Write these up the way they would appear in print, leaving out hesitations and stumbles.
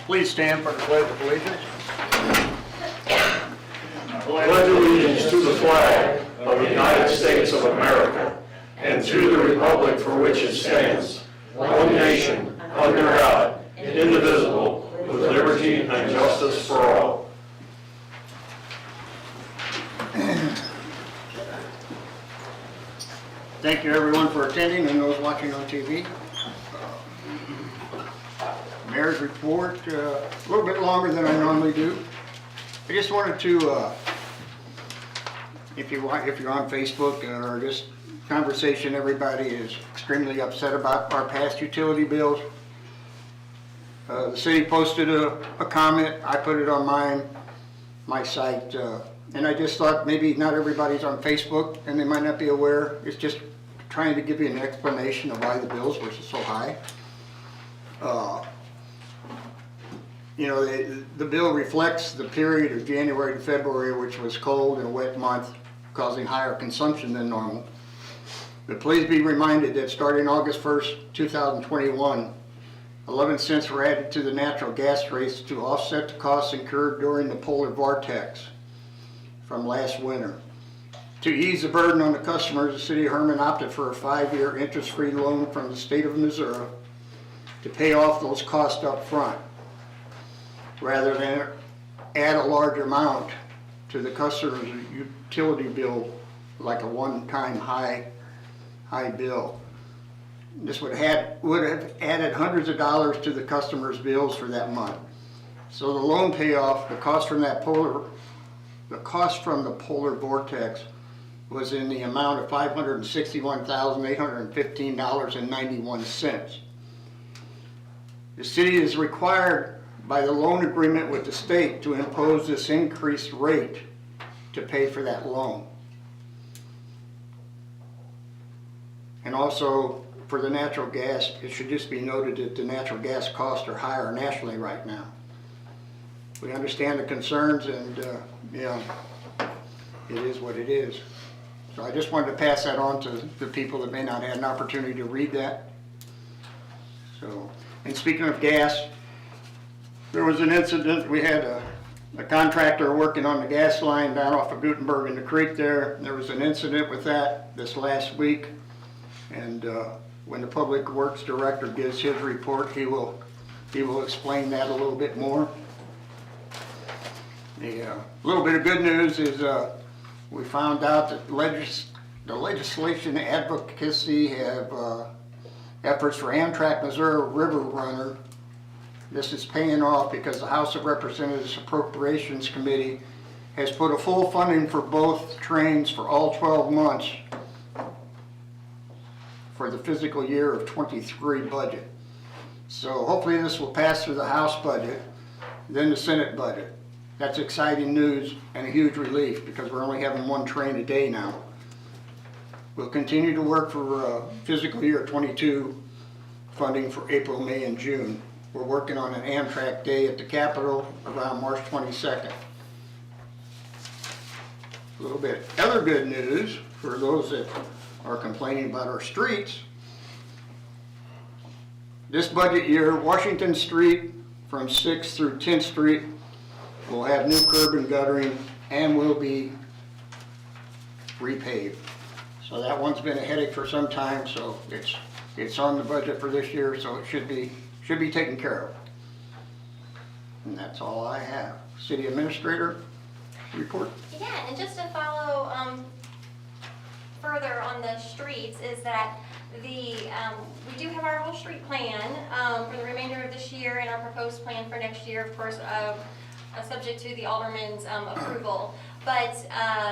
Please stand for the Pledge of Allegiance. Pledge allegiance to the flag of the United States of America and to the republic for which it stands, one nation, under God, indivisible, with liberty and justice for all. Thank you everyone for attending and those watching on TV. Mayor's report, a little bit longer than I normally do. I just wanted to, if you're on Facebook or just conversation, everybody is extremely upset about our past utility bills. The city posted a comment, I put it on my site, and I just thought maybe not everybody's on Facebook and they might not be aware. It's just trying to give you an explanation of why the bills were so high. You know, the bill reflects the period of January to February, which was cold and a wet month, causing higher consumption than normal. But please be reminded that starting August 1st, 2021, 11 cents were added to the natural gas rates to offset the costs incurred during the polar vortex from last winter. To ease the burden on the customers, the city of Herman opted for a 5-year interest-free loan from the state of Missouri to pay off those costs up front, rather than add a large amount to the customer's utility bill like a one-time high bill. This would have added hundreds of dollars to the customer's bills for that month. So the loan payoff, the cost from the polar vortex was in the amount of $561,815.91. The city is required by the loan agreement with the state to impose this increased rate to pay for that loan. And also for the natural gas, it should just be noted that the natural gas costs are higher nationally right now. We understand the concerns and yeah, it is what it is. So I just wanted to pass that on to the people that may not have an opportunity to read that. So, and speaking of gas, there was an incident. We had a contractor working on the gas line down off of Gutenberg in the creek there. There was an incident with that this last week. And when the Public Works Director gives his report, he will explain that a little bit more. The little bit of good news is we found out that the legislation advocacy have efforts for Amtrak Missouri River Runner. This is paying off because the House of Representatives Appropriations Committee has put a full funding for both trains for all 12 months for the fiscal year of 23 budget. So hopefully this will pass through the House budget, then the Senate budget. That's exciting news and a huge relief because we're only having one train a day now. We'll continue to work for fiscal year 22 funding for April, May, and June. We're working on an Amtrak day at the Capitol around March 22nd. A little bit other good news for those that are complaining about our streets. This budget year, Washington Street from 6th through 10th Street will have new curb and guttering and will be repaved. So that one's been a headache for some time, so it's on the budget for this year, so it should be taken care of. And that's all I have. City Administrator report. Yeah, and just to follow further on the streets is that we do have our whole street plan for the remainder of this year and our proposed plan for next year, of course, subject to the alderman's approval. But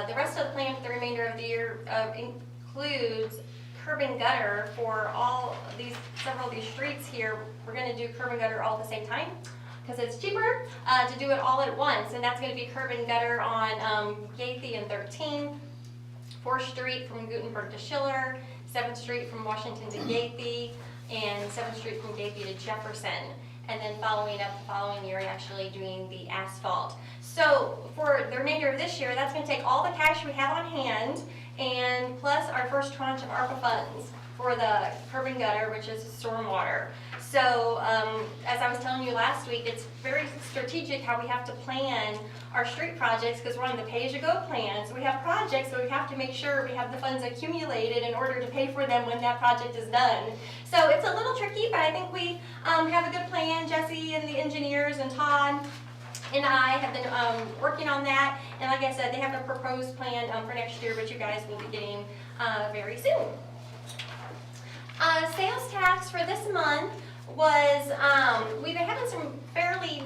the rest of the plan for the remainder of the year includes curb and gutter for several of these streets here. We're going to do curb and gutter all at the same time because it's cheaper to do it all at once. And that's going to be curb and gutter on Gaethie and 13, 4th Street from Gutenberg to Schiller, 7th Street from Washington to Gaethie, and 7th Street from Gaethie to Jefferson. And then following up the following year, actually doing the asphalt. So for the remainder of this year, that's going to take all the cash we have on hand and plus our first tranche of ARPA funds for the curb and gutter, which is stormwater. So, as I was telling you last week, it's very strategic how we have to plan our street projects because we're on the pay-as-you-go plan. So we have projects, so we have to make sure we have the funds accumulated in order to pay for them when that project is done. So it's a little tricky, but I think we have a good plan. Jesse and the engineers and Todd and I have been working on that. And like I said, they have a proposed plan for next year, which you guys will be getting very soon. Sales tax for this month was, we've been having some fairly,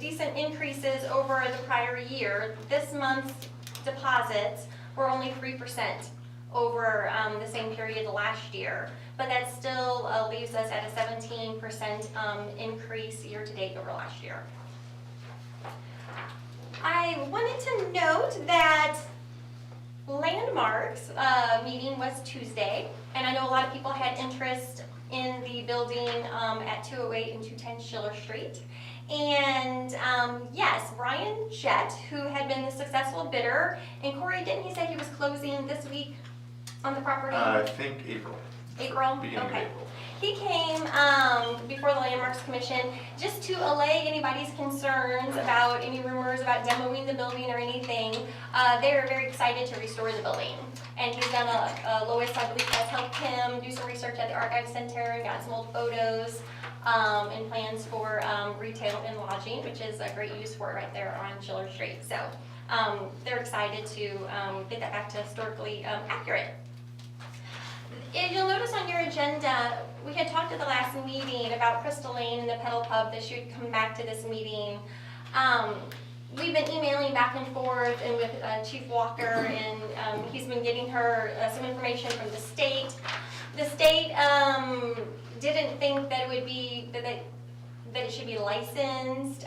decent increases over the prior year. This month's deposits were only 3% over the same period last year, but that still leaves us at a 17% increase year to date over last year. I wanted to note that Landmarks meeting was Tuesday, and I know a lot of people had interest in the building at 208 and 210 Schiller Street. And yes, Brian Jett, who had been the successful bidder, and Corey, didn't he say he was closing this week on the property? I think April. April? Beginning Okay. of April. He came before the Landmarks Commission just to allay anybody's concerns about any rumors about demoing the building or anything. They are very excited to restore the building. And he's done Lois, I believe, has helped him do some research at the Archive Center and got some old photos and plans for retail and lodging, which is a great use for it right there on Schiller Street. So they're excited to get that back to historically accurate. If you'll notice on your agenda, we had talked at the last meeting about Crystal Lane and the Pedal Pub that should come back to this meeting. We've been emailing back and forth and with Chief Walker, and he's been getting her some information from the state. The state didn't think that it would be that it should be licensed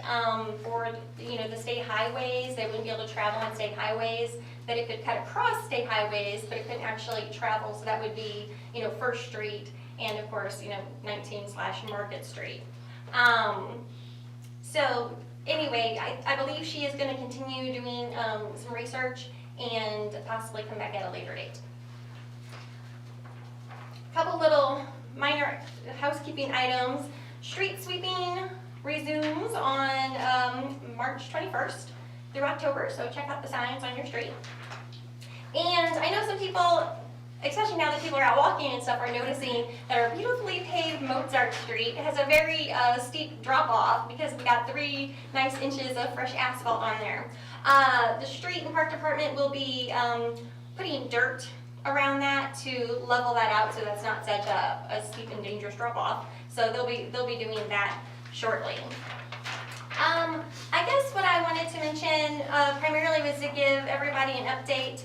for the state highways. They wouldn't be able to travel on state highways. That it could cut across state highways, but it couldn't actually travel. So that would be First Street and of course 19/Market Street. So anyway, I believe she is going to continue doing some research and possibly come back at a later date. Couple little minor housekeeping items. Street sweeping resumes on March 21st through October, so check out the signs on your street. And I know some people, especially now that people are out walking and stuff, are noticing that our beautifully paved Mozart Street has a very steep drop off because we got 3 nice inches of fresh asphalt on there. The street and park department will be putting dirt around that to level that out so that's not such a steep and dangerous drop off. So they'll be doing that shortly. I guess what I wanted to mention primarily was to give everybody an update.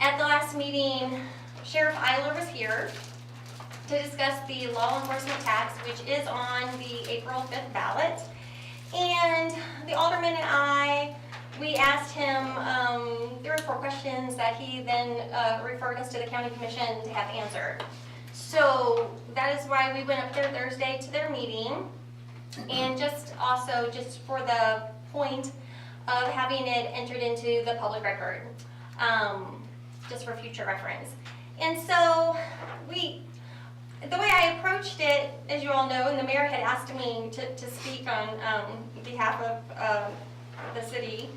At the last meeting, Sheriff Eiler was here to discuss the law enforcement tax, which is on the April 5th ballot. And the alderman and we asked him 3 or 4 questions that he then referred us to the county commission to have answered. So that is why we went up there Thursday to their meeting, and just for the point of having it entered into the public record, just for future reference. And so the way I approached it, as you all know, and the mayor had asked me to speak on behalf of the city.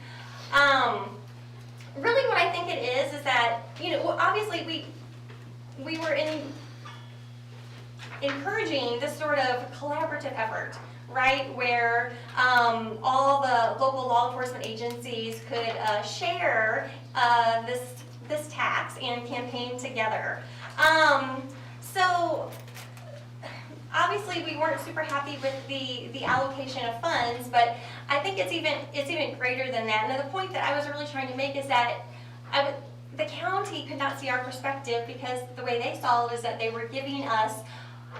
Really what I think it is that, obviously we were encouraging this sort of collaborative effort, right, where all the local law enforcement agencies could share this tax and campaign together. So obviously we weren't super happy with the allocation of funds, but I think it's even greater than that. And the point that I was really trying to make is that the county could not see our perspective because the way they saw it is that they were giving us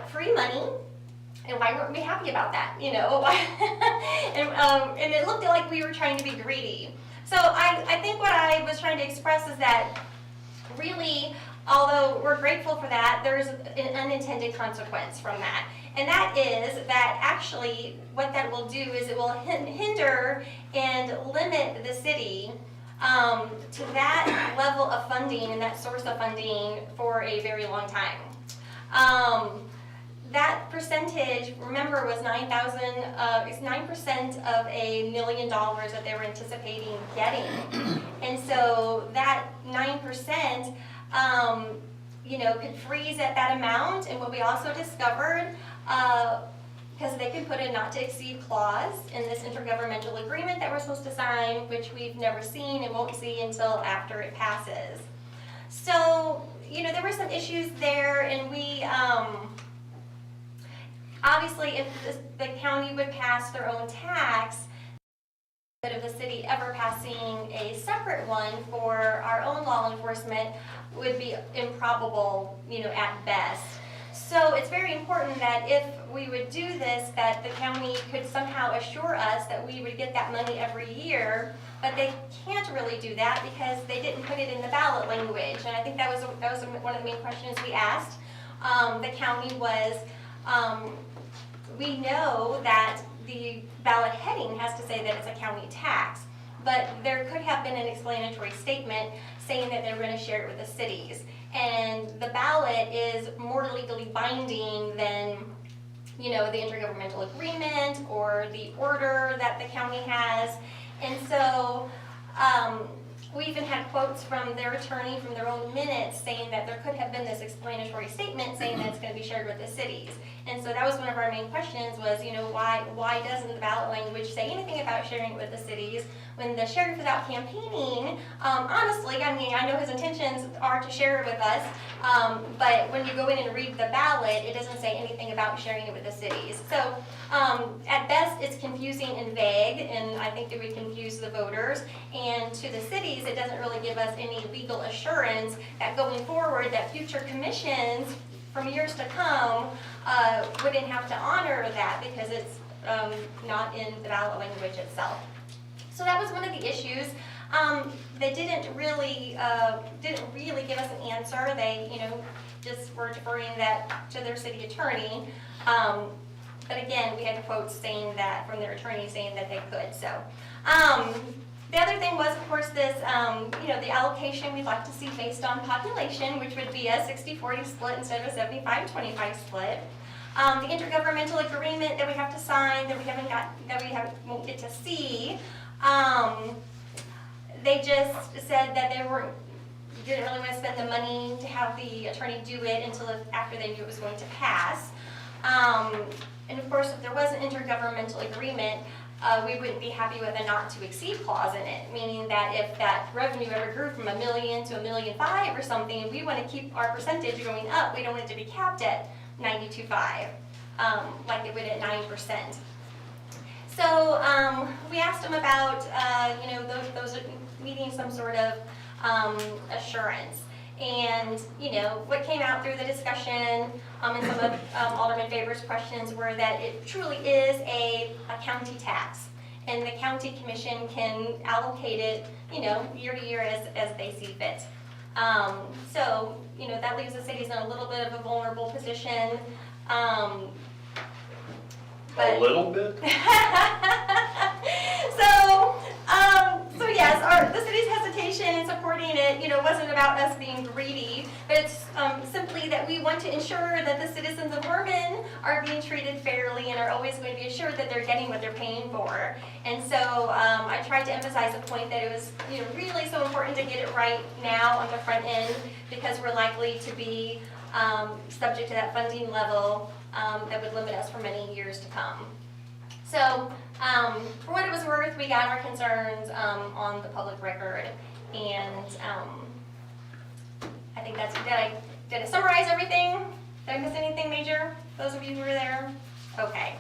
free money, and why weren't we happy about that, and it looked like we were trying to be greedy. So I think what I was trying to express is that really, although we're grateful for that, there's an unintended consequence from that. And that is that actually what that will do is it will hinder and limit the city to that level of funding and that source of funding for a very long time. that percentage, remember, was 9,000, it's 9% of $1 million that they were anticipating getting. And so that 9%, could freeze at that amount. And what we also discovered, because they could put a not to exceed clause in this intergovernmental agreement that we're supposed to sign, which we've never seen and won't see until after it passes. So, there were some issues there, and we, obviously, if the county would pass their own tax, instead of the city ever passing a separate one for our own law enforcement would be improbable, at best. So it's very important that if we would do this, that the county could somehow assure us that we would get that money every year, but they can't really do that because they didn't put it in the ballot language. And I think that was one of the main questions we asked the county was, we know that the ballot heading has to say that it's a county tax, but there could have been an explanatory statement saying that they're going to share it with the cities. And the ballot is more legally binding than, the intergovernmental agreement or the order that the county has. And so we even had quotes from their attorney from their own minutes saying that there could have been this explanatory statement saying that it's going to be shared with the cities. And so that was one of our main questions was, why doesn't the ballot language say anything about sharing it with the cities? When the sheriff is out campaigning, honestly, I know his intentions are to share it with us, but when you go in and read the ballot, it doesn't say anything about sharing it with the cities. So at best, it's confusing and vague, and I think it would confuse the voters. And to the cities, it doesn't really give us any legal assurance that going forward, that future commissions from years to come wouldn't have to honor that because it's not in the ballot language itself. So that was one of the issues. They didn't really give us an answer. They, just were deferring that to their city attorney. But again, we had quotes saying that from their attorney saying that they could. So the other thing was, of course, this, the allocation we'd like to see based on population, which would be a 60-40 split instead of a 75-25 split. The intergovernmental agreement that we have to sign that won't get to see. They just said that they didn't really want to spend the money to have the attorney do it until after they knew it was going to pass. And of course, if there was an intergovernmental agreement, we wouldn't be happy with a not to exceed clause in it, meaning that if that revenue ever grew from $1 million to $1.5 million or something, we want to keep our percentage going up. We don't want it to be capped at 92.5, like it would at 9%. So we asked them about, those needing some sort of assurance. And, what came out through the discussion and some of Alderman Faber's questions were that it truly is a county tax. And the county commission can allocate it, year to year as they see fit. So, that leaves the cities in a little bit of a vulnerable position. A little bit? So yes, the city's hesitation in supporting it, wasn't about us being greedy, but it's simply that we want to ensure that the citizens of Herman are being treated fairly and are always going to be assured that they're getting what they're paying for. And so I tried to emphasize the point that it was, really so important to get it right now on the front end because we're likely to be subject to that funding level that would limit us for many years to come. So, for what it was worth, we got our concerns on the public record, and I think that's, did I summarize everything? Did I miss anything major? Those of you who were there? Okay.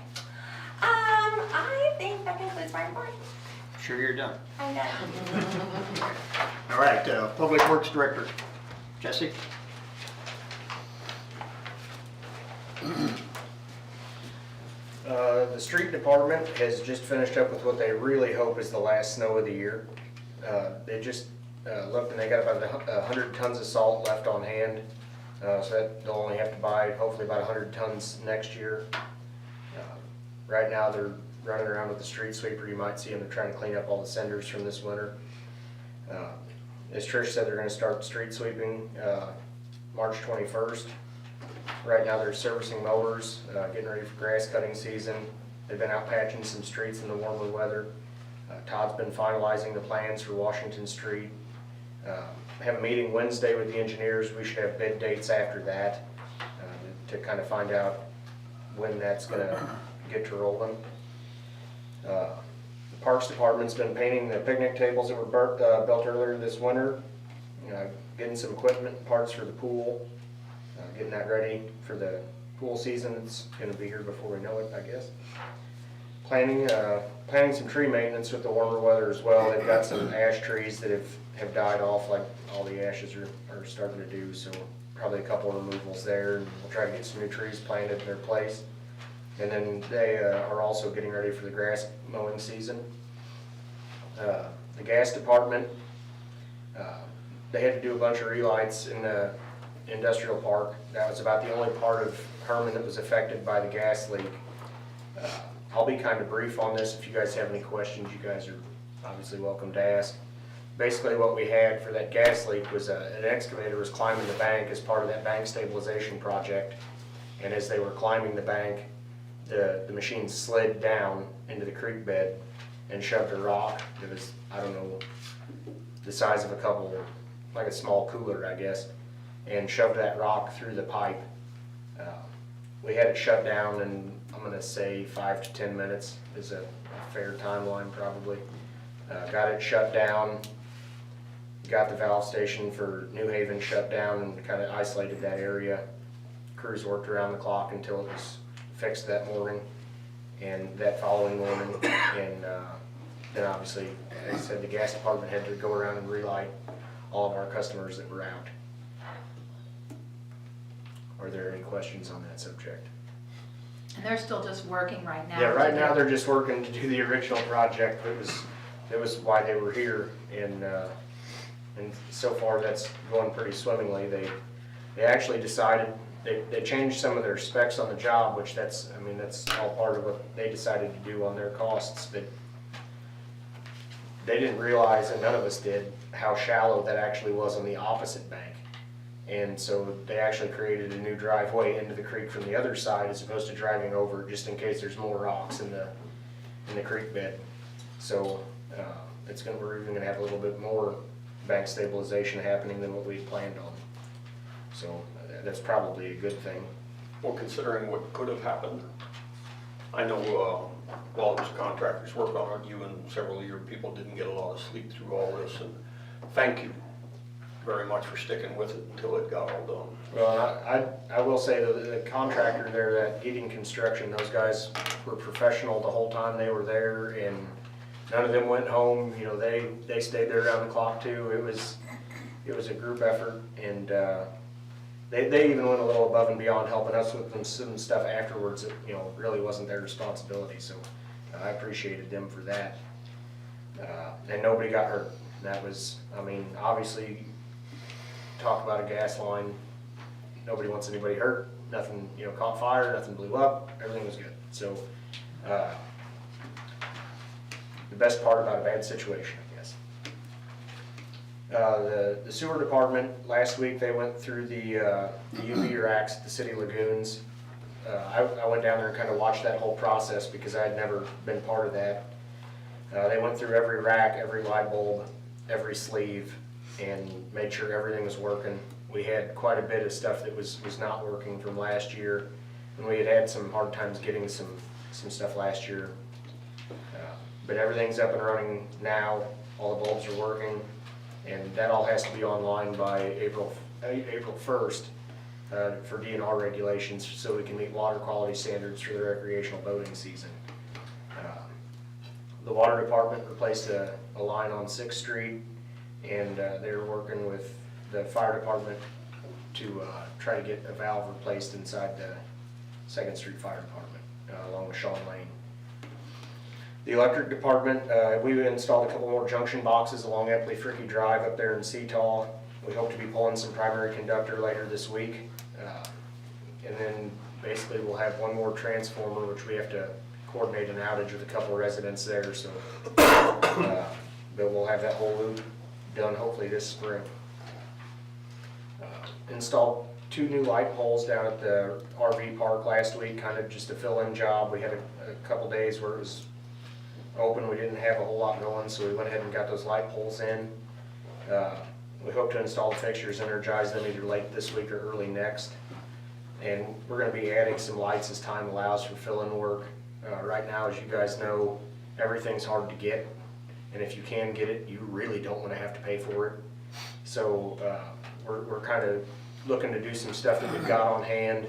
I think that concludes my report. Sure you're done. I'm done. All right, Public Works Director, Jesse. The street department has just finished up with what they really hope is the last snow of the year. They just looked and they got about 100 tons of salt left on hand. So that they'll only have to buy hopefully about 100 tons next year. Right now they're running around with the street sweeper. You might see them, they're trying to clean up all the cinders from this winter. As Trish said, they're going to start street sweeping March 21st. Right now they're servicing mowers, getting ready for grass cutting season. They've been out patching some streets in the warmer weather. Todd's been finalizing the plans for Washington Street. Have a meeting Wednesday with the engineers. We should have bid dates after that to kind of find out when that's gonna get to rolling. The Parks Department's been painting the picnic tables that were built earlier this winter. Getting some equipment and parts for the pool, getting that ready for the pool season. It's gonna be here before we know it, I guess. Planning some tree maintenance with the warmer weather as well. They've got some ash trees that have died off, like all the ashes are starting to do, so probably a couple of removals there, and we'll try to get some new trees planted in their place. And then they are also getting ready for the grass mowing season. The gas department, they had to do a bunch of relights in the industrial park. That was about the only part of Herman that was affected by the gas leak. I'll be kind of brief on this. If you guys have any questions, you guys are obviously welcome to ask. Basically what we had for that gas leak was an excavator was climbing the bank as part of that bank stabilization project. And as they were climbing the bank, the machine slid down into the creek bed and shoved a rock that was, I don't know, the size of a couple, like a small cooler, I guess, and shoved that rock through the pipe. We had it shut down in, I'm gonna say 5 to 10 minutes is a fair timeline probably. Got it shut down, got the valve station for New Haven shut down and kind of isolated that area. Crews worked around the clock until it was fixed that morning and that following morning. And then obviously, like I said, the gas department had to go around and relight all of our customers that were out. Are there any questions on that subject? And they're still just working right now? Yeah, right now they're just working to do the original project. That was why they were here, and so far that's going pretty swimmingly. They actually decided, they changed some of their specs on the job, which that's all part of what they decided to do on their costs, but they didn't realize, and none of us did, how shallow that actually was on the opposite bank. And so they actually created a new driveway into the creek from the other side as opposed to driving over just in case there's more rocks in the creek bed. So we're even gonna have a little bit more bank stabilization happening than what we had planned on. So that's probably a good thing. Well, considering what could have happened, I know while those contractors worked on it, you and several of your people didn't get a lot of sleep through all this, and thank you very much for sticking with it until it got all done. Well, I will say the contractor there, that Heating Construction, those guys were professional the whole time they were there, and none of them went home. You know, they stayed there around the clock too. It was a group effort, and they even went a little above and beyond helping us with some stuff afterwards that, you know, really wasn't their responsibility. So I appreciated them for that. And nobody got hurt. That was, obviously, talk about a gas line, nobody wants anybody hurt, nothing, caught fire, nothing blew up, everything was good. So, the best part about a bad situation, I guess. The sewer department, last week they went through the UV racks at the city lagoons. I went down there and kind of watched that whole process because I had never been part of that. They went through every rack, every light bulb, every sleeve, and made sure everything was working. We had quite a bit of stuff that was not working from last year, and we had some hard times getting some stuff last year. But everything's up and running now. All the bulbs are working, and that all has to be online by April 1st for DNR regulations, so we can meet water quality standards for the recreational boating season. The water department replaced a line on 6th Street, and they're working with the fire department to try to get a valve replaced inside the 2nd Street Fire Department, along with Shawn Lane. The electric department, we installed a couple more junction boxes along Epley Fricky Drive up there in Seattle. We hope to be pulling some primary conductor later this week. And then basically we'll have one more transformer, which we have to coordinate an outage with a couple of residents there. So, but we'll have that whole loop done hopefully this spring. Installed 2 new light poles down at the RV park last week, kind of just a fill-in job. We had a couple days where it was open, we didn't have a whole lot going, so we went ahead and got those light poles in. We hope to install the fixtures, energize them either late this week or early next. And we're gonna be adding some lights as time allows for fill-in work. Right now, as you guys know, everything's hard to get, and if you can get it, you really don't wanna have to pay for it. So, we're kind of looking to do some stuff that we've got on hand,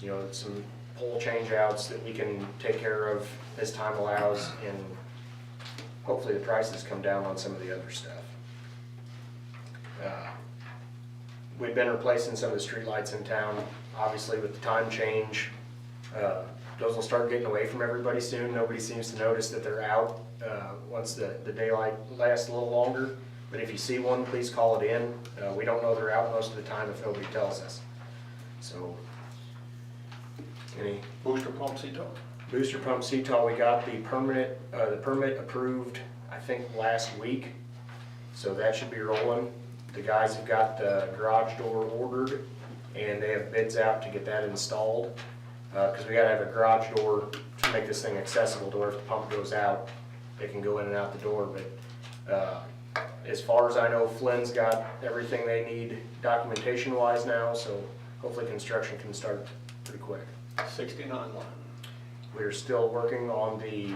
you know, some pole change outs that we can take care of as time allows, and hopefully the prices come down on some of the other stuff. We've been replacing some of the streetlights in town, obviously with the time change. Those will start getting away from everybody soon. Nobody seems to notice that they're out once the daylight lasts a little longer. But if you see one, please call it in. We don't know they're out most of the time if nobody tells us. So, any Booster pump CTO? booster pump CTOL, we got the permit approved, I think, last week. So that should be rolling. The guys have got the garage door ordered, and they have bids out to get that installed. Because we gotta have a garage door to make this thing accessible to where if the pump goes out, it can go in and out the door. But as far as I know, Flynn's got everything they need documentation wise now, so hopefully construction can start pretty quick. 69 line. We're still working on the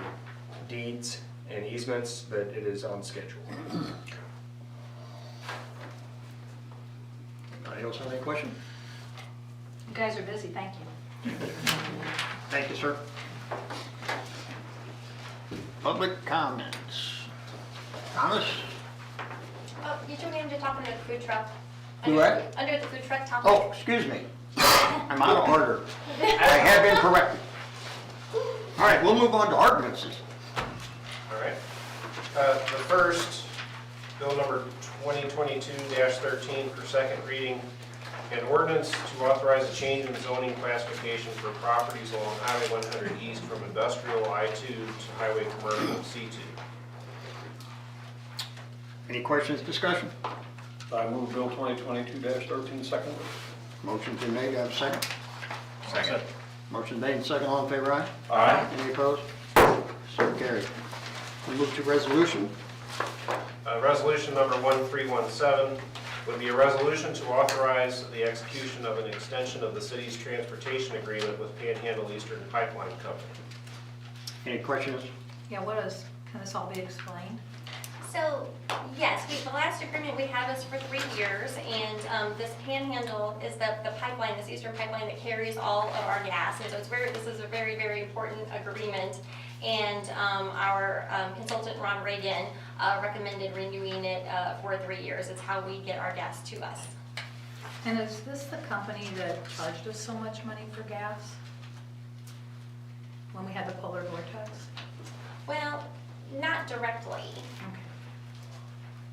deeds and easements, but it is on schedule. Anybody else have any questions? You guys are busy, thank you. Thank you, sir. Public comments. Thomas? Oh, you told me to talk under the food truck. Do what? Under the food truck topic. Oh, excuse me. I'm out of order. I have been corrected. All right, we'll move on to ordinances. All right. The first, bill number 2022-13 for second reading, an ordinance to authorize a change in zoning classification for properties along Highway 100 east from industrial I-2 to highway commercial C2. Any questions, discussion? I move Bill 2022-13 second. Motion's been made, I have a second. Second. Motion made and second, all in favor, aye? Aye. Any opposed? So carried. We move to resolution. Resolution number 1317 would be a resolution to authorize the execution of an extension of the city's transportation agreement with Panhandle Eastern Pipeline Company. Any questions? Yeah, can this all be explained? So, yes, the last agreement we had was for 3 years, and this Panhandle is the pipeline, this eastern pipeline that carries all of our gas, and so this is a very, very important agreement, and our consultant, Ron Reagan, recommended renewing it for 3 years. It's how we get our gas to us. And is this the company that charged us so much money for gas? When we had the polar vortex? Well, not directly. Okay.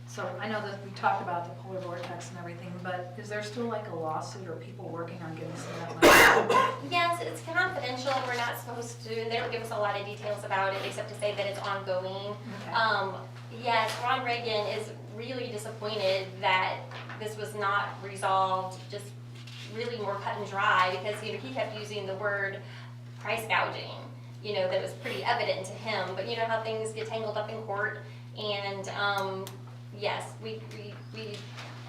So I know that we talked about the polar vortex and everything, but is there still like a lawsuit or people working on getting some of that money? Yes, it's confidential. We're not supposed to, they don't give us a lot of details about it except to say that it's ongoing. Okay. Yes, Ron Reagan is really disappointed that this was not resolved just really more cut and dry, because he kept using the word price gouging, that it was pretty evident to him, but you know how things get tangled up in court, and yes, we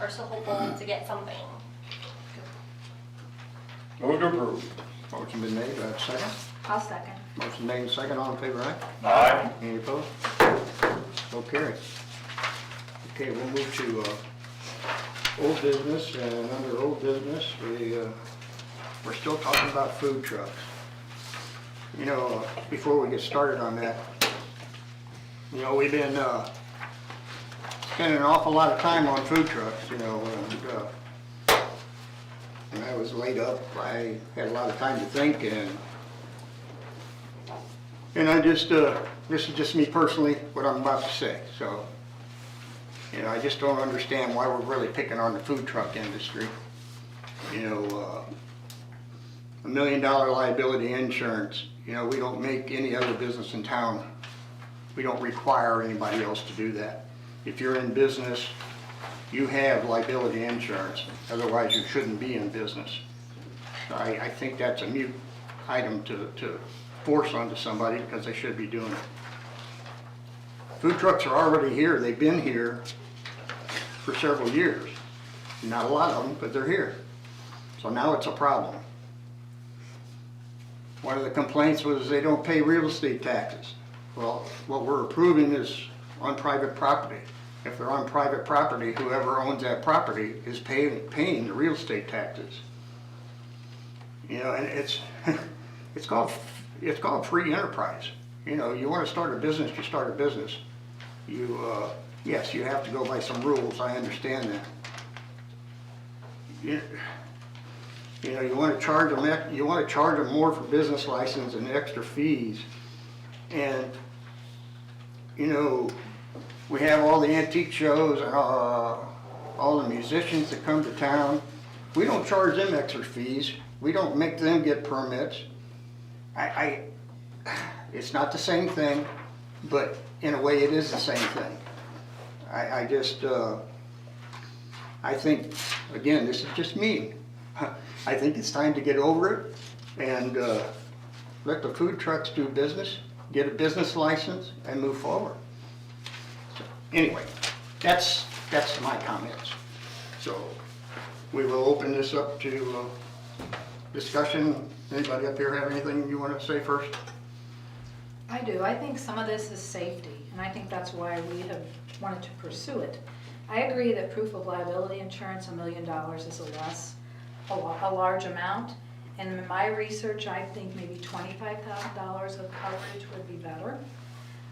are still hopeful to get something. Move to approve. Motion been made, do I have a second? I'll second. Motion made and second, all in favor, aye? Aye. Any opposed? So carried. Okay, we'll move to old business, and under old business, we're still talking about food trucks. Before we get started on that, we've been spending an awful lot of time on food trucks, and I was laid up. I had a lot of time to think, and I just, this is just me personally, what I'm about to say. So, I just don't understand why we're really picking on the food truck industry. $1 million liability insurance. We don't make any other business in town. We don't require anybody else to do that. If you're in business, you have liability insurance, otherwise you shouldn't be in business. So I think that's a mute item to force onto somebody because they should be doing it. Food trucks are already here, they've been here for several years. Not a lot of them, but they're here. So now it's a problem. One of the complaints was they don't pay real estate taxes. Well, what we're approving is on private property. If they're on private property, whoever owns that property is paying the real estate taxes. You know, and it's called free enterprise. You know, you want to start a business, you start a business. Yes, you have to go by some rules, I understand that. You know, you want to charge them more for business license and extra fees. And, you know, we have all the antique shows and all the musicians that come to town. We don't charge them extra fees. We don't make them get permits. It's not the same thing, but in a way it is the same thing. I think, again, this is just me. I think it's time to get over it and let the food trucks do business, get a business license, and move forward. So, anyway, that's my comments. So we will open this up to discussion. Anybody up here have anything you want to say first? I do. I think some of this is safety, and I think that's why we have wanted to pursue it. I agree that proof of liability insurance, $1 million is a large amount. And in my research, I think maybe $25,000 of coverage would be better.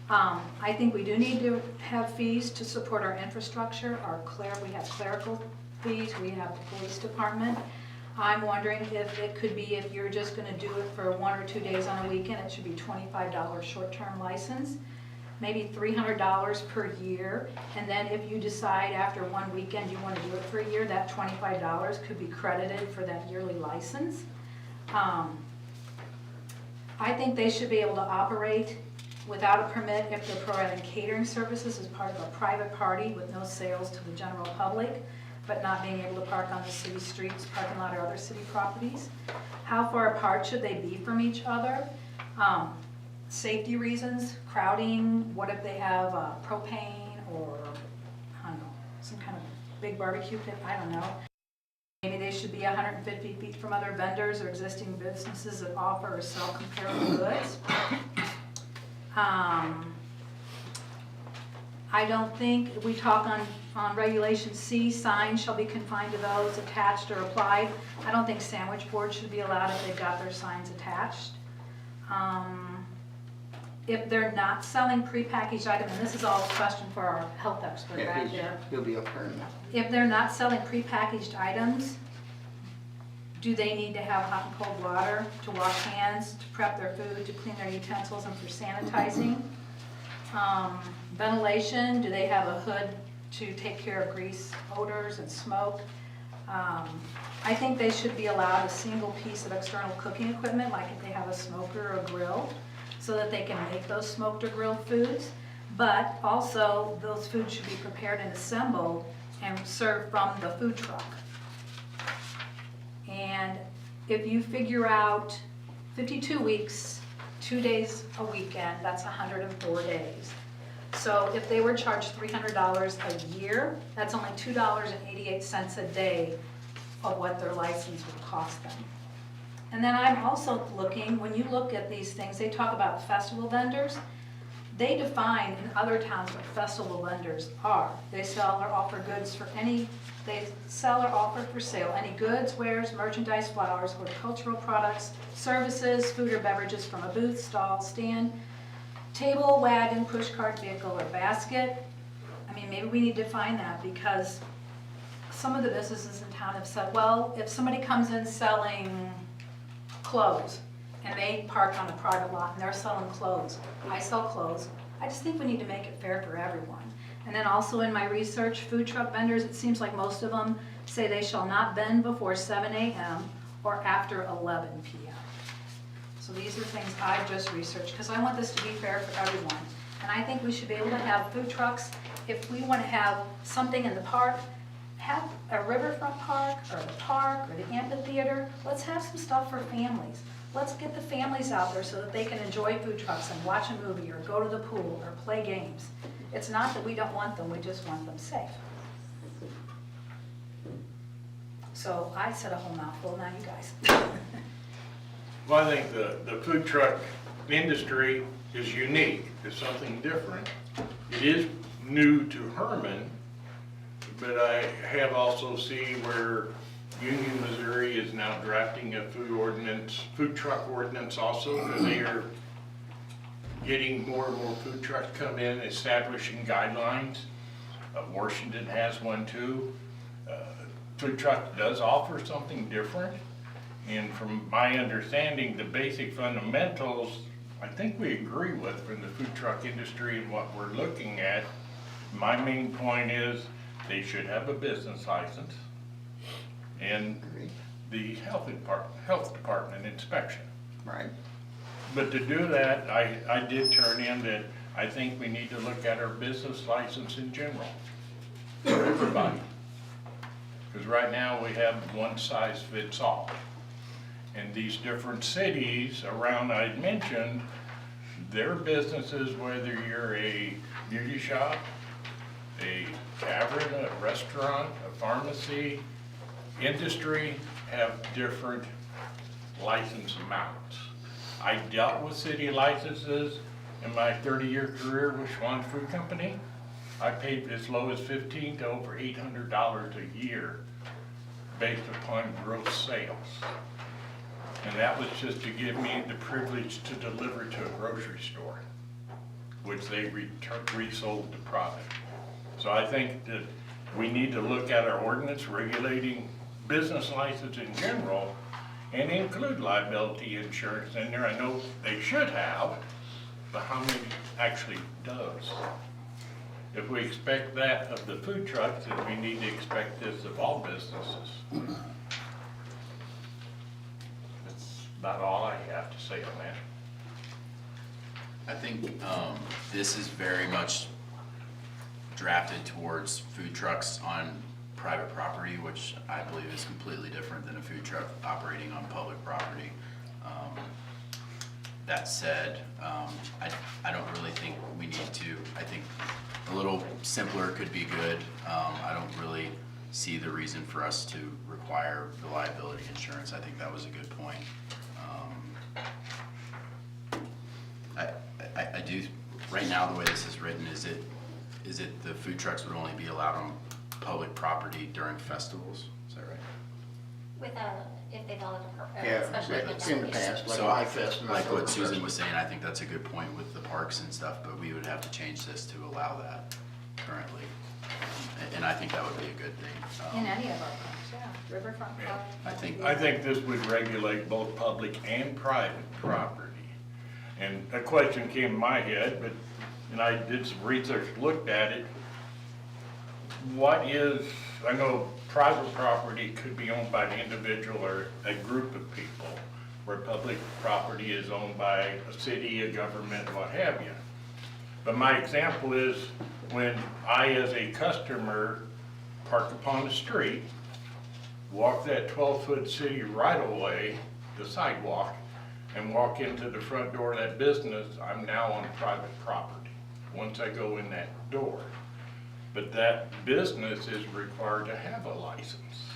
I think we do need to have fees to support our infrastructure. We have clerical fees, we have the police department. I'm wondering if it could be, if you're just going to do it for 1 or 2 days on a weekend, it should be $25 short-term license, maybe $300 per year. And then if you decide after one weekend you want to do it for a year, that $25 could be credited for that yearly license. I think they should be able to operate without a permit if they're providing catering services as part of a private party with no sales to the general public, but not being able to park on the city streets, parking lot, or other city properties. How far apart should they be from each other? Safety reasons, crowding, what if they have propane or, I don't know, some kind of big barbecue pit, I don't know. Maybe they should be 150 feet from other vendors or existing businesses that offer or sell comparable goods. I don't think, we talk on Regulation C, signs shall be confined to those attached or applied. I don't think sandwich boards should be allowed if they've got their signs attached. If they're not selling prepackaged items, and this is all a question for our health expert back there. He'll be up there now. If they're not selling prepackaged items, do they need to have hot and cold water to wash hands, to prep their food, to clean their utensils, and for sanitizing? Ventilation, do they have a hood to take care of grease, odors, and smoke? I think they should be allowed a single piece of external cooking equipment, like if they have a smoker or a grill, so that they can make those smoked or grilled foods. But also, those foods should be prepared and assembled and served from the food truck. And if you figure out 52 weeks, 2 days a weekend, that's 104 days. So if they were charged $300 a year, that's only $2.88 a day of what their license would cost them. And then I'm also looking, when you look at these things, they talk about festival vendors. They define in other towns what festival vendors are. They sell or offer goods for they sell or offer for sale any goods, wares, merchandise, flowers, horticultural products, services, food or beverages from a booth, stall, stand, table, wagon, pushcart, vehicle, or basket. I mean, maybe we need to define that, because some of the businesses in town have said, well, if somebody comes in selling clothes and they park on a private lot and they're selling clothes, I sell clothes, I just think we need to make it fair for everyone. And then also in my research, food truck vendors, it seems like most of them say they shall not vend before 7 a.m. or after 11 p.m. So these are things I've just researched, because I want this to be fair for everyone. And I think we should be able to have food trucks. If we want to have something in the park, have a riverfront park, or the park, or the amphitheater. Let's have some stuff for families. Let's get the families out there so that they can enjoy food trucks and watch a movie, or go to the pool, or play games. It's not that we don't want them, we just want them safe. So I said a whole mouthful, now you guys. Well, I think the food truck industry is unique, it's something different. It is new to Herman, but I have also seen where Union, Missouri is now drafting a food truck ordinance also, because they are getting more and more food trucks come in, establishing guidelines. Washington has one too. Food truck does offer something different. And from my understanding, the basic fundamentals, I think we agree with from the food truck industry and what we're looking at. My main point is they should have a business license and the health department inspection. Right. But to do that, I did turn in that I think we need to look at our business license in general for everybody. Because right now we have one size fits all. And these different cities around I'd mentioned, their businesses, whether you're a beauty shop, a tavern, a restaurant, a pharmacy, industry, have different license amounts. I dealt with city licenses in my 30-year career with Schwan's Food Company. I paid as low as $1,500 to over $800 a year based upon gross sales. And that was just to give me the privilege to deliver to a grocery store, which they resold the product. So I think that we need to look at our ordinance regulating business license in general and include liability insurance in there. I know they should have, but how many actually does? If we expect that of the food trucks, then we need to expect this of all businesses. That's about all I have to say on that. I think this is very much drafted towards food trucks on private property, which I believe is completely different than a food truck operating on public property. That said, I don't really think we need to. I think a little simpler could be good. I don't really see the reason for us to require the liability insurance. I think that was a good point. I do, right now, the way this is written, is it the food trucks would only be allowed on public property during festivals? Is that right? With if they follow the Yeah, special event in the definition. past, like So iFest and like what Oktoberfest. Susan was saying, I think that's a good point with the parks and stuff, but we would have to change this to allow that currently. And I think that would be a good thing. In any of our parks, yeah, riverfront park. I think this would regulate both public and private property. And a question came in my head, and I did some research, looked at it. I know private property could be owned by an individual or a group of people, where public property is owned by a city, a government, what have you. But my example is when I, as a customer, park upon the street, walk that 12-foot city right-of-way, the sidewalk, and walk into the front door of that business, I'm now on private property, once I go in that door. But that business is required to have a license.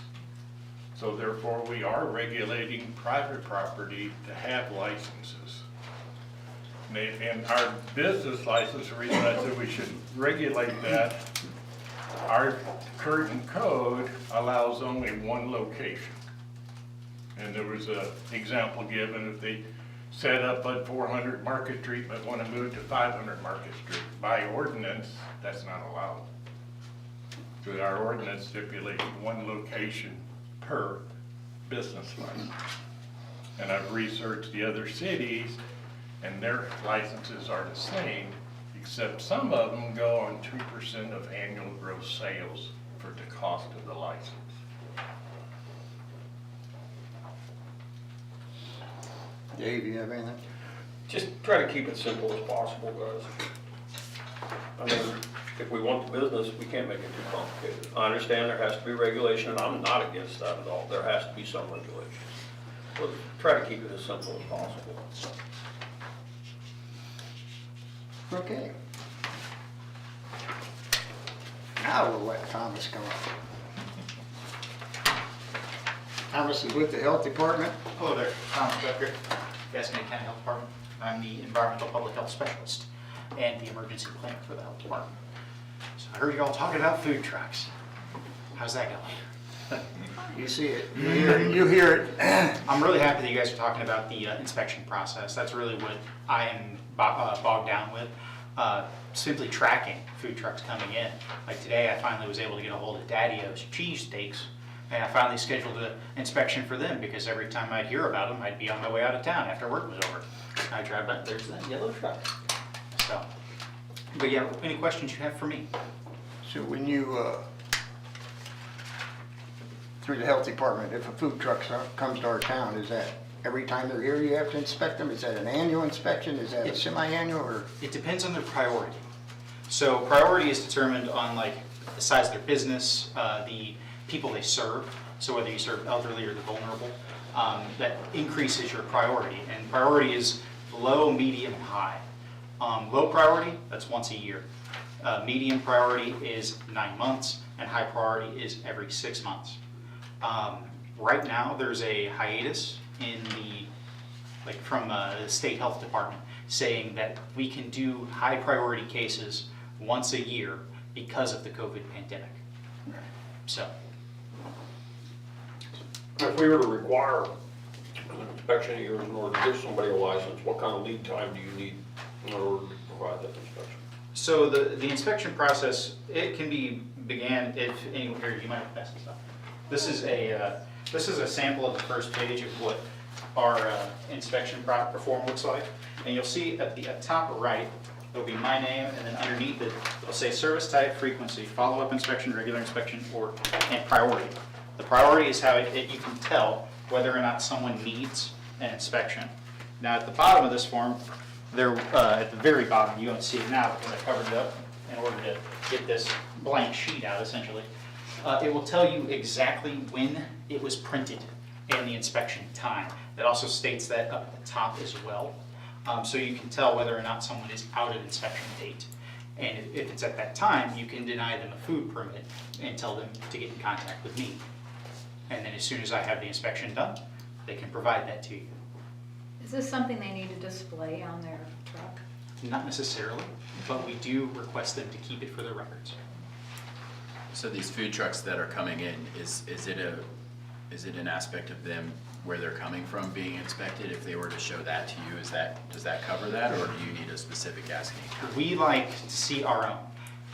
So therefore, we are regulating private property to have licenses. And our business license, the reason I said we should regulate that, our current code allows only one location. And there was an example given, if they set up at 400 Market Street but want to move to 500 Market Street, by ordinance, that's not allowed. So our ordinance stipulates one location per business license. And I've researched the other cities, and their licenses are the same, except some of them go on 2% of annual gross sales for the cost of the license. Dave, you have anything? Just try to keep it simple as possible, guys. I mean, if we want the business, we can't make it too complicated. I understand there has to be regulation, and I'm not against that at all. There has to be some regulation. We'll try to keep it as simple as possible. Okay. Now we'll let Thomas come up. Thomas is with the Health Department. Hello there, Thomas Becker, Gaston County Health Department. I'm the Environmental Public Health Specialist and the Emergency Planner for the Health Department. So I heard you all talking about food trucks. How's that going? You see it, you hear it. I'm really happy that you guys are talking about the inspection process. That's really what I am bogged down with. Simply tracking food trucks coming in. Like today, I finally was able to get a hold of Daddy-O's cheesesteaks, and I finally scheduled an inspection for them because every time I'd hear about them, I'd be on my way out of town after work was over. I drive by, there's that yellow truck. So, but yeah, any questions you have for me? So when you, through the Health Department, if a food truck comes to our town, is that every time they're here you have to inspect them? Is that an annual inspection? Is that a semi-annual or? It depends on their priority. So priority is determined on like the size of their business, the people they serve. So whether you serve elderly or the vulnerable, that increases your priority. And priority is low, medium, high. Low priority, that's once a year. Medium priority is 9 months, and high priority is every 6 months. Right now, there's a hiatus in from the state health department saying that we can do high priority cases once a year because of the COVID pandemic. So. If we were to require an inspection of yours in order to give somebody a license, what kind of lead time do you need in order to provide that inspection? So the inspection process, it can be began if anyone here, you might pass this up. This is a sample of the first page of what our inspection form looks like. And you'll see at the top right, there'll be my name, and then underneath it, it'll say service type, frequency, follow-up inspection, regular inspection, and priority. The priority is how you can tell whether or not someone needs an inspection. Now at the bottom of this form, there at the very bottom, you don't see it now because I covered it up in order to get this blank sheet out essentially. It will tell you exactly when it was printed and the inspection time. It also states that up at the top as well. So you can tell whether or not someone is out of inspection date. And if it's at that time, you can deny them a food permit and tell them to get in contact with me. And then as soon as I have the inspection done, they can provide that to you. Is this something they need to display on their truck? Not necessarily, but we do request them to keep it for their records. So these food trucks that are coming in, is it an aspect of them where they're coming from being inspected? If they were to show that to you, does that cover that, or do you need a specific asking account? We like to see our own.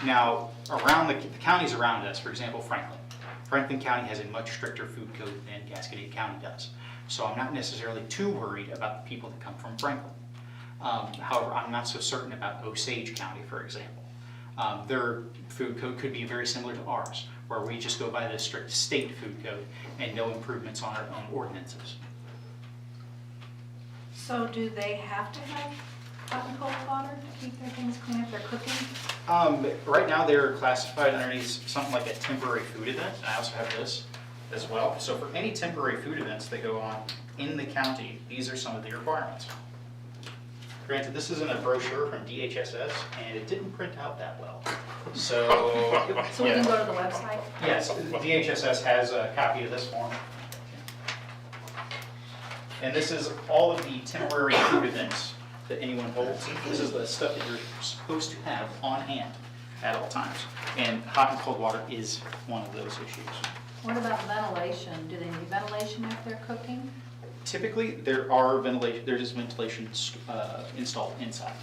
Now, around the counties around us, for example, Franklin. Franklin County has a much stricter food code than Gasconade County does. So I'm not necessarily too worried about the people that come from Franklin. However, I'm not so certain about Osage County, for example. Their food code could be very similar to ours, where we just go by the strict state food code and no improvements on our own ordinances. So do they have to have hot and cold water to keep their things clean if they're cooking? Right now, they're classified underneath something like a temporary food event, and I also have this as well. So for any temporary food events that go on in the county, these are some of the requirements. Granted, this isn't a brochure from DHSS, and it didn't print out that well. So, So we can go to the website? yes, DHSS has a copy of this form. And this is all of the temporary food events that anyone holds. This is the stuff that you're supposed to have on hand at all times. And hot and cold water is one of those issues. What about ventilation? Do they need ventilation if they're cooking? Typically, there's ventilation installed inside.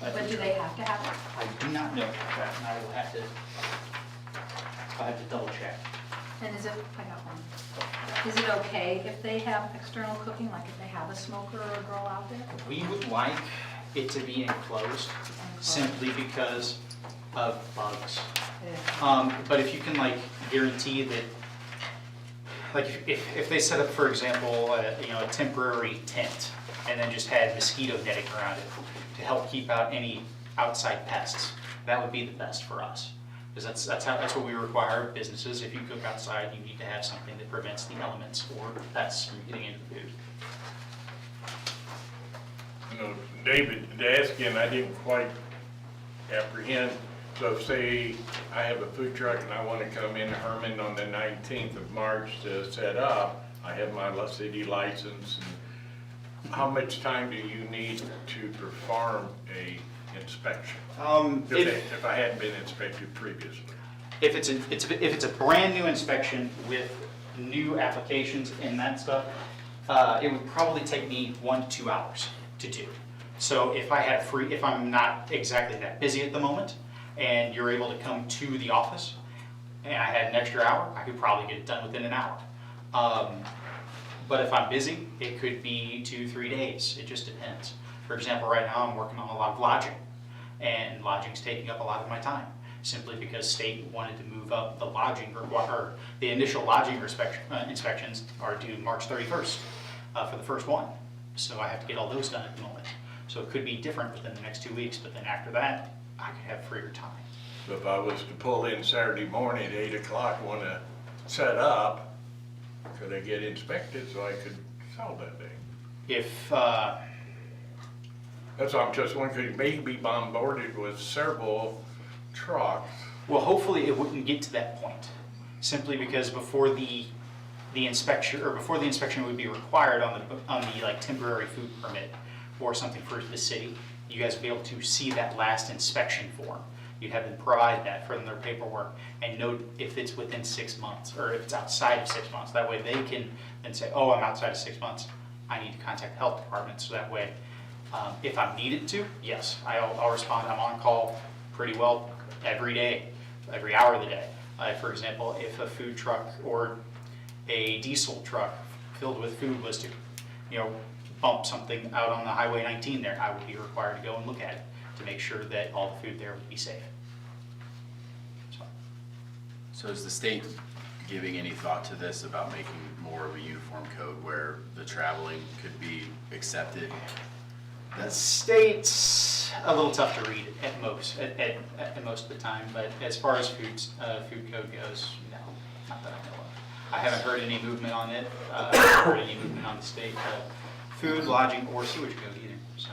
But do they have to have it? I do not know about that, and I'll have to double check. And is it, I got one. Is it okay if they have external cooking, like if they have a smoker or a grill out there? We would like it to be enclosed simply because of bugs. Yeah. But if you can like guarantee that, like if they set up, for example, a temporary tent and then just had mosquito netting around it to help keep out any outside pests, that would be the best for us. Because that's what we require of businesses. If you cook outside, you need to have something that prevents the elements or pests from getting into the food. You know, David, to ask you, and I didn't quite apprehend, so say I have a food truck and I want to come in Herman on the 19th of March to set up, I have my city license, and how much time do you need to perform a inspection? If I hadn't been inspected previously. If it's a brand new inspection with new applications and that stuff, it would probably take me 1 to 2 hours to do. So if I'm not exactly that busy at the moment, and you're able to come to the office, and I had an extra hour, I could probably get it done within an hour. But if I'm busy, it could be 2-3 days. It just depends. For example, right now I'm working on a lot of lodging, and lodging's taking up a lot of my time, simply because state wanted to move up the lodging, or the initial lodging inspections are due March 31st for the first one. So I have to get all those done at the moment. So it could be different within the next 2 weeks, but then after that, I could have freer time. So if I was to pull in Saturday morning at 8 o'clock, want to set up, could I get inspected so I could sell that day? If, That's why I'm just wondering, could you maybe be bombarded with several trucks? well, hopefully it wouldn't get to that point, simply because before the inspection, or before the inspection would be required on the like temporary food permit or something for the city, you guys would be able to see that last inspection form. You'd have them provide that from their paperwork and note if it's within 6 months or if it's outside of 6 months. That way they can then say, oh, I'm outside of 6 months. I need to contact the health department. So that way, if I'm needed to, yes, I'll respond. I'm on call pretty well every day, every hour of the day. For example, if a food truck or a diesel truck filled with food was to, bump something out on the Highway 19 there, I would be required to go and look at it to make sure that all the food there would be safe. So is the state giving any thought to this about making more of a uniform code where the traveling could be accepted? The state's a little tough to read at most of the time, but as far as food code goes, no, not that I know of. I haven't heard any movement on it. I haven't heard any movement on the state food, lodging, or sewage code either. So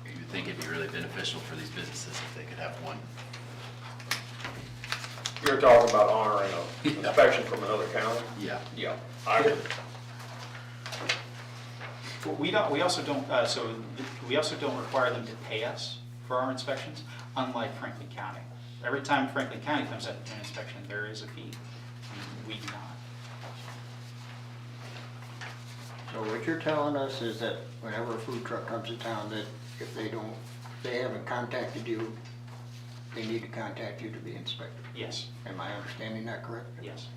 You would think it'd be really beneficial for these businesses if they could have one. You're talking about honoring an inspection from another county? Yeah. Yeah. I would. we also don't require them to pay us for our inspections, unlike Franklin County. Every time Franklin County comes up to an inspection, there is a fee. We do not. So what you're telling us is that whenever a food truck comes to town, that if they haven't contacted you, they need to contact you to be inspected. Yes, Am I understanding that correct? yes.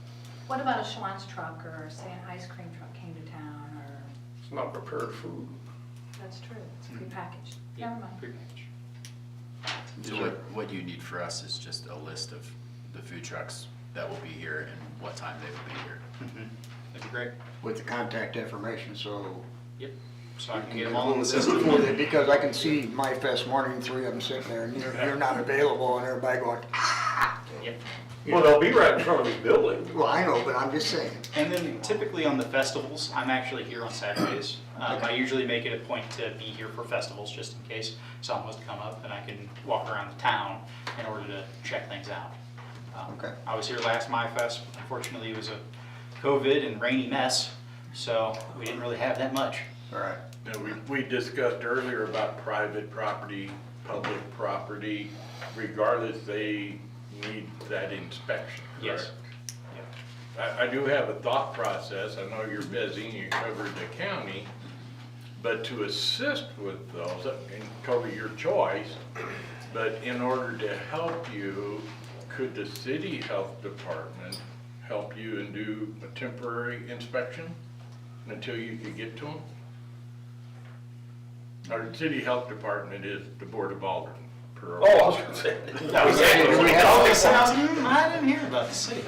What about a Schwann's truck, or say an ice cream truck came to town, or, It's not prepared food. that's true, it's prepackaged. Yeah, Never mind. prepackaged. So what you need for us is just a list of the food trucks that will be here and what time they will be here. That'd be great. With the contact information, so. Yep. So I you can can get get them all in the before system. they- Because I can see My Fest morning, 3 of them sitting there, and you're not available, and everybody going, Yep. Well, they'll be right in front of this building. well, I know, but I'm just saying. And then typically on the festivals, I'm actually here on Saturdays. I usually make it a point to be here for festivals just in case someone was to come up and I can walk around the town in order to check things out. Okay. I was here last My Fest. Unfortunately, it was a COVID and rainy mess, so we didn't really have that much. All right. Now, we discussed earlier about private property, public property, regardless, they need that inspection, Yes. correct? I do have a thought process. I know you're busy and you covered the county, but to assist with those, and totally your choice, but in order to help you, could the city health department help you and do a temporary inspection until you could get to them? Our city health department is the Board of Aldermen. Per Oh, I was gonna say. I didn't hear about the city.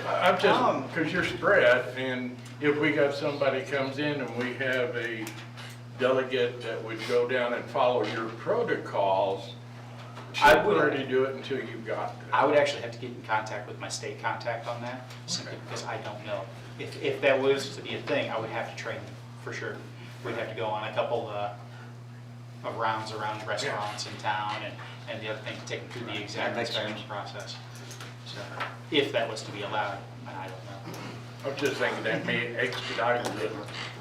I'm just, because you're spread, and if we got somebody comes in and we have a delegate that would go down and follow your protocols, I would- already do it until you've got. I would actually have to get in contact with my state contact on that, simply because I don't know. If that was to be a thing, I would have to train them, for sure. We'd have to go on a couple of rounds around restaurants in town, and the other thing, take them through the exact That makes inspection sense. process. So, if that was to be allowed, I don't know. I was just thinking that may expedite it.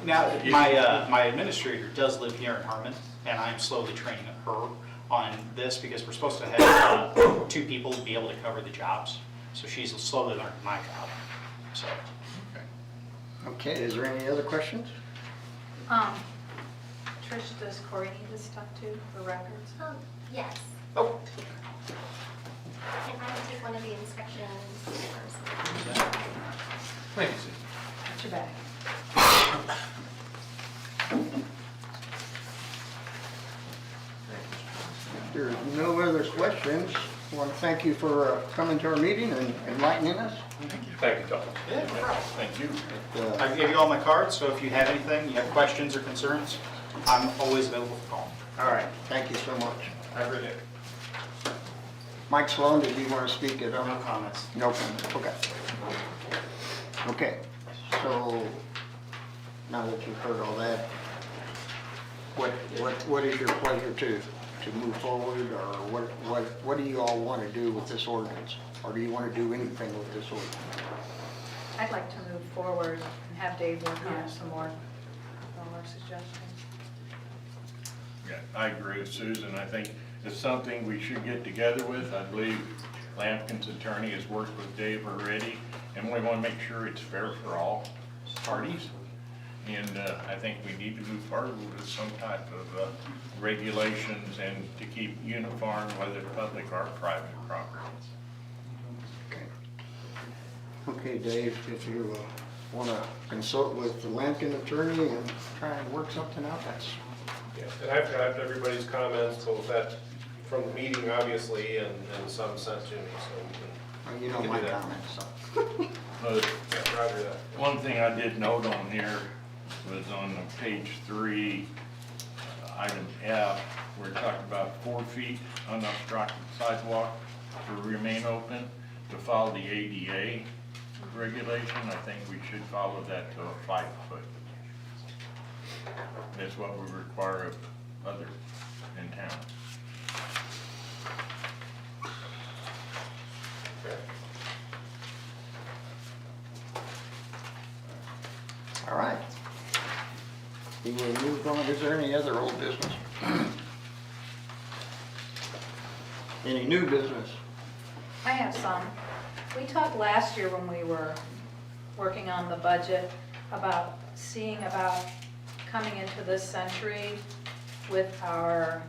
Now, my administrator does live here in Herman, and I'm slowly training her on this, because we're supposed to have 2 people to be able to cover the jobs. So she's slowly learning my job, so. Okay, is there any other questions? Trish, does Corey need this stuff too, for records? Yes. Oh. And I will take one of the inspection papers. Thank you. Put your bag. If there's no other questions, I want to thank you for coming to our meeting and enlightening us. Thank you, Tom. Yeah, no problem. Thank you. Uh, I gave you all my cards, so if you have anything, you have questions or concerns, I'm always available for call. All right, thank you so much. Have a good day. Mike Sloan, did you want to speak at all? No comments. No comment, okay. Okay, so now that you've heard all that, what is your pleasure to move forward, or what do you all want to do with this ordinance? Or do you want to do anything with this ordinance? I'd like to move forward and have Dave work on some more suggestions. Yeah, I agree with Susan. I think it's something we should get together with. I believe Lampkin's attorney has worked with Dave already, and we want to make sure it's fair for all parties. And I think we need to move forward with some type of regulations and to keep uniform, whether public or private property. Okay, Dave, if you want to consult with the Lampkin attorney and try and work something out, that's, Yeah, and I've got everybody's comments, both that, from the meeting, obviously, and some sent to me, so well, you know my comments, so. But we can, yeah, roger that. one thing I did note on here was on page 3, item F, where it talked about 4 feet unobstructed sidewalk to remain open to follow the ADA regulation. I think we should follow that to a 5 foot. That's what we require of others in town. Okay. All right. We will move on. Is there any other old business? Any new business? I have some. We talked last year when we were working on the budget about seeing about coming into this century with our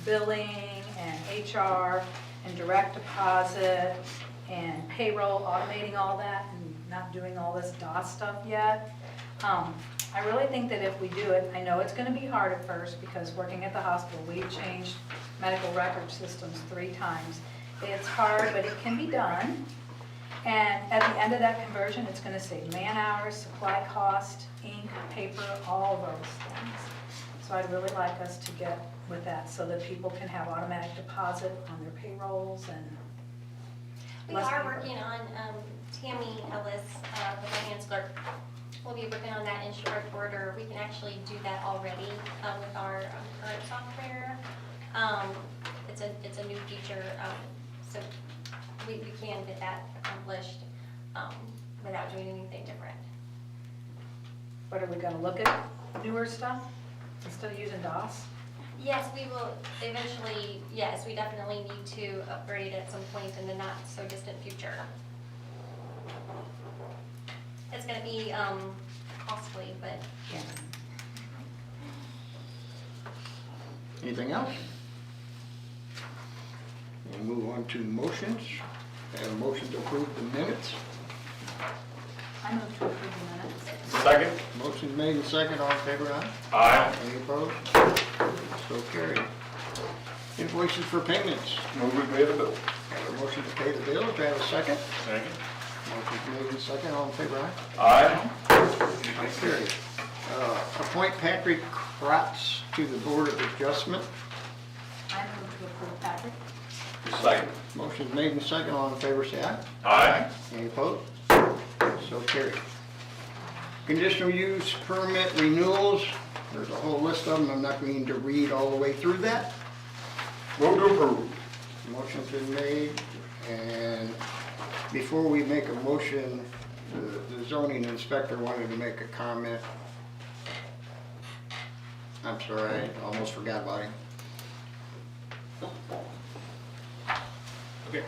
billing and HR and direct deposit and payroll, automating all that and not doing all this DOS stuff yet. I really think that if we do it, I know it's gonna be hard at first because working at the hospital, we've changed medical record systems 3 times. It's hard, but it can be done. And at the end of that conversion, it's gonna save man hours, supply cost, ink, paper, all of those things. So I'd really like us to get with that so that people can have automatic deposit on their payrolls and. We less are paper. working on, Tammy Ellis, the finance clerk, will be working on that in short order. We can actually do that already with our current software. It's a new feature, so we can get that accomplished without doing anything different. But are we gonna look at newer stuff instead of using DOS? Yes, we will eventually, yes, we definitely need to upgrade at some point in the not so distant future. It's gonna be costly, but Yeah. Anything else? We'll move on to motions. Have a motion to approve the minutes. I move to approve the minutes. Second? Motion made and second, all in favor, aye? Aye. Any opposed? So carried. Invoices for payments. Move we pay the bill. Have a motion to pay the bills, do I have a second? Second? Motion made and second, all in favor, aye? Aye. So carried. Appoint Patrick Kratz to the Board of Adjustment. I move to approve Patrick. Second. Motion's made and second, all in favor say aye. Aye. Any opposed? So carried. Conditional use permit renewals, there's a whole list of them, I'm not going to read all the way through that. Move to approve. Motion's been made, and before we make a motion, the zoning inspector wanted to make a comment. I'm sorry, I almost forgot about him. Okay.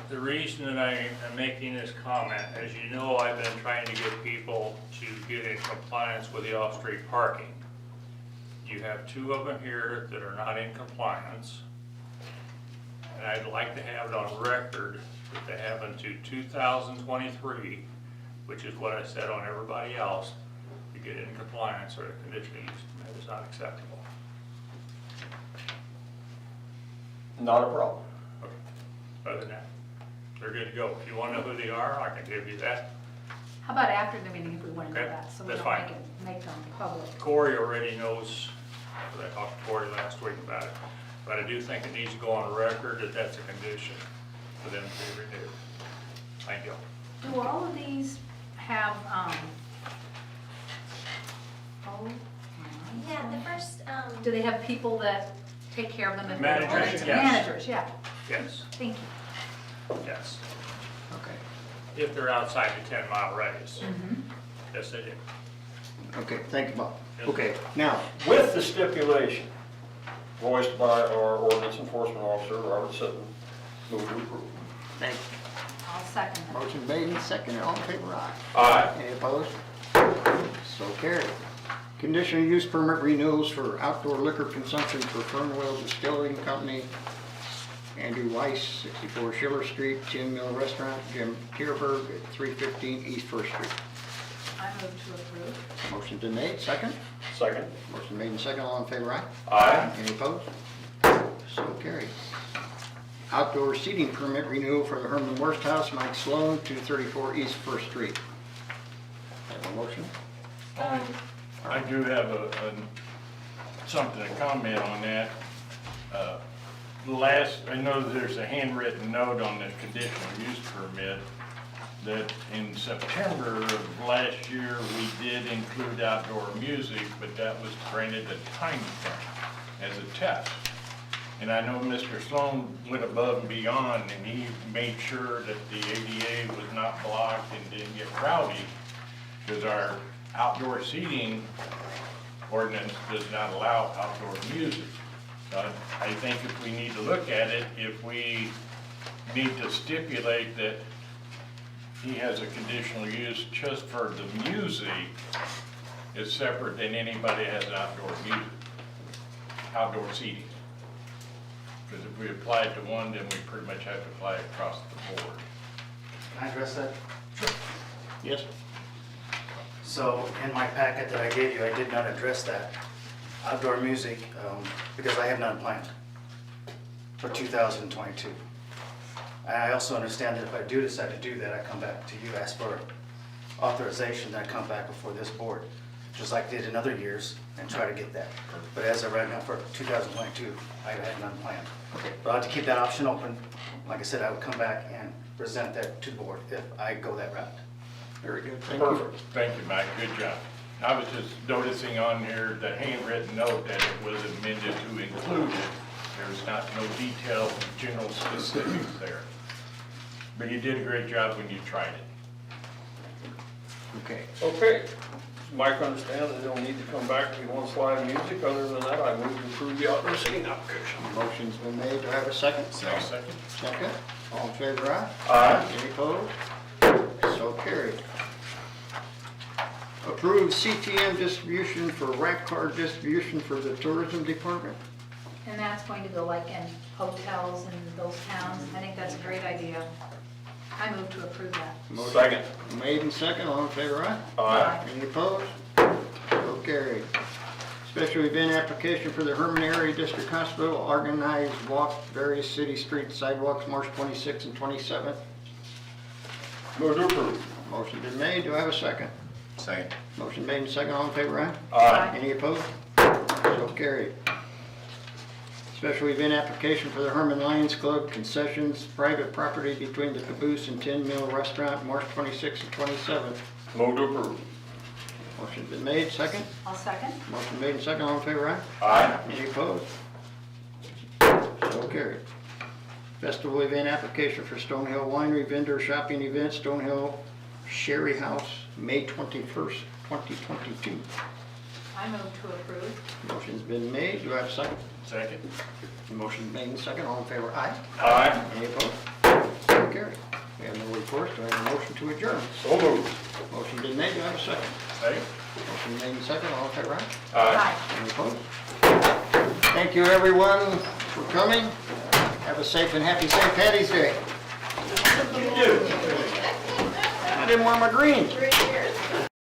The reason that I am making this comment, as you know, I've been trying to get people to get in compliance with the off-street parking. You have two of them here that are not in compliance. And I'd like to have it on record that they have until 2023, which is what I said on everybody else, to get in compliance or the conditional use permit is not acceptable. Not a problem. Other than that, they're good to go. If you want to know who they are, I can give you that. How about after the meeting if we want to know Okay, that, so we that's don't fine. make them public? Corey already knows, because I talked to Corey last week about it, but I do think it needs to go on record that that's a condition for them to be renewed. Thank you. Do all of these have, Yeah, the first, do they have people that take care of them? if they don't Managers, want to? yes. Managers, yeah, Yes, thank you. yes. Okay. If they're outside the 10-mile radius. Yes, they do. Okay, thank you, Bob. Okay, now, With the stipulation voiced by our ordinance enforcement officer, Robert Sutton, move to approve. thank you. I'll second that. Motion made and seconded, all in favor, aye. Aye. Any opposed? So carried. Conditional use permit renewals for outdoor liquor consumption for Fernwell Distilling Company, Andrew Weiss, 64 Schiller Street, Tin Mill Restaurant, Jim Tierberg at 315 East First Street. I move to approve. Motion's been made, second. Second. Motion made and second, all in favor, aye. Aye. Any opposed? So carried. Outdoor seating permit renewal for the Herman Worst House, Mike Sloan, 234 East First Street. Have a motion? I do have something to comment on that. I know there's a handwritten note on the conditional use permit that in September of last year, we did include outdoor music, but that was granted a time frame as a test. And I know Mr. Sloan went above and beyond, and he made sure that the ADA was not blocked and didn't get rowdy, because our outdoor seating ordinance does not allow outdoor music. I think if we need to look at it, if we need to stipulate that he has a conditional use just for the music, is separate than anybody has outdoor music, outdoor seating. Because if we apply it to one, then we pretty much have to apply it across the board. Can I address that? Yes? So in my packet that I gave you, I did not address that outdoor music because I have none planned for 2022. And I also understand that if I do decide to do that, I come back to you, ask for authorization, then I come back before this board, just like I did in other years, and try to get that. But as of right now, for 2022, I have none planned. Okay. But I'll have to keep that option open. Like I said, I would come back and present that to the board if I go that route. Very good, thank you. Perfect. Thank you, Mike. Good job. I was just noticing on here the handwritten note that it was amended to include it. There's not no detailed general specifics there. But you did a great job when you tried it. Okay, Okay. Does Mike understand that he'll need to come back if he wants live music? Other than that, I move to approve the outdoor seating application. motion's been made, do I have a second? Second. Second, all in favor, aye? Aye. Any opposed? So carried. Approve CTM distribution for rack card distribution for the tourism department. And that's going to go like in hotels and those towns. I think that's a great idea. I move to approve that. Motion Second. made and second, all in favor, aye? Aye. Any opposed? So carried. Special event application for the Herman Area District Hospital, organized walk various city streets sidewalks, March 26th and 27th. Move to approve. Motion been made, do I have a second? Second. Motion made and second, all in favor, aye? Aye. Any opposed? So carried. Special event application for the Herman Lions Club concessions, private property between the Caboose and Tin Mill Restaurant, March 26th and 27th. Move to approve. Motion's been made, second. I'll second. Motion made and second, all in favor, aye? Aye. Any opposed? So carried. Festival event application for Stonehill Winery Vendor Shopping Event, Stonehill Sherry House, May 21st, 2022. I move to approve. Motion's been made, do I have a second? Second. Motion made and second, all in favor, aye? Aye. Any opposed? So carried. We have no reports, do I have a motion to adjourn? So moved. Motion been made, do I have a second? Second. Motion made and second, all in favor, aye? Aye. Any opposed? Thank you, everyone, for coming. Have a safe and happy St. Patty's Day. You do. I didn't wear my green.